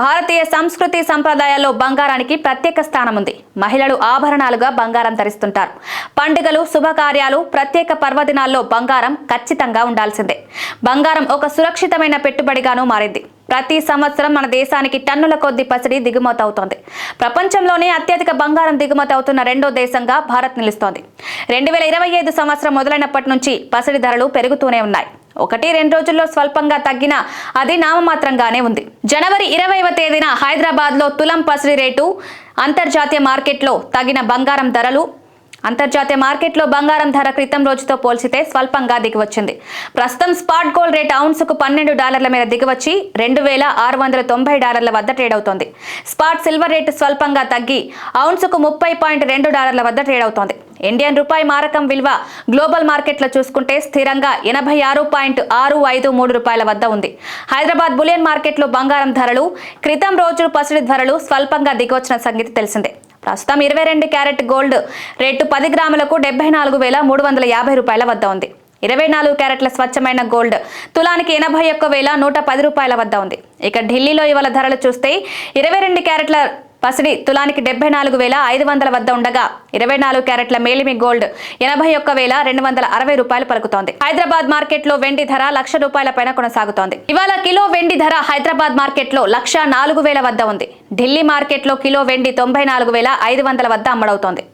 భారతీయ సంస్కృతి సంప్రదాయాల్లో బంగారానికి ప్రత్యేక స్థానం ఉంది. మహిళలు ఆభరణాలుగా బంగారం ధరిస్తుంటారు. పండుగలు, శుభకార్యాలు, ప్రత్యేక పర్వదినాల్లో బంగారం ఖచ్చితంగా ఉండాల్సిందే. బంగారం ఒక సురక్షితమైన పెట్టుబడిగాను మారింది. ప్రతి సంవత్సరం మన దేశానికి టన్నుల కొద్ది పసిడి దిగుమతి అవుతోంది. ప్రపంచంలోనే అత్యధిక బంగారం దిగుమతి అవుతున్న రెండో దేశంగా భారత్ నిలుస్తోంది. 2025 సంవత్సరం మొదలైనప్పటి నుంచి పసిడి ధరలు పెరుగుతూనే ఉన్నాయి. 1-2 రోజుల్లో స్వల్పంగా తగ్గినా అది నామమాత్రంగానే ఉంది. జనవరి 20వ తేదీన హైదరాబాద్ లో తులం పసిడి రేటు అంతర్జాతీయ మార్కెట్లో తగిన బంగారం ధరలు అంతర్జాతీయ మార్కెట్లో బంగారం ధర క్రితం రోజుతో పోల్చితే స్వల్పంగా దిగివచ్చింది. ప్రస్తుతం స్పాట్ గోల్డ్ రేట్ ఔన్సుకు $12 మేర దిగివచ్చి $2,690 వద్ద ట్రేడ్ అవుతోంది. స్పాట్ సిల్వర్ రేటు స్వల్పంగా తగ్గి ఔన్సుకు $30.2 వద్ద ట్రేడ్ అవుతోంది. ఇండియన్ రూపాయి మారకం విలువ గ్లోబల్ మార్కెట్లో చూసుకుంటే స్థిరంగా $86.653 వద్ద ఉంది. హైదరాబాద్ బులియన్ మార్కెట్లో బంగారం ధరలు క్రితం రోజు పసిడి ధరలు స్వల్పంగా దిగొచ్చిన సంగతి తెలిసిందే. ప్రస్తుతం 22 క్యారెట్ గోల్డ్ రేటు 10 గ్రాములకు $74,350 వద్ద ఉంది. 24 క్యారెట్ల స్వచ్ఛమైన గోల్డ్ తులానికి $81,110 వద్ద ఉంది. ఇక ఢిల్లీలో ఇవాళ ధరలు చూస్తే 22 క్యారెట్ల పసిడి తులానికి $74,500 వద్ద ఉండగా 24 క్యారెట్ల మేలిమి గోల్డ్ $81,260 పలుకుతోంది. హైదరాబాద్ మార్కెట్ లో వెండి ధర ₹1,00,000 పైన కొనసాగుతోంది. ఇవాళ కిలో వెండి ధర హైదరాబాద్ మార్కెట్ లో 1,04,000 వద్ద ఉంది. ఢిల్లీ మార్కెట్ లో కిలో వెండి $94,500 వద్ద అమ్మడవుతోంది.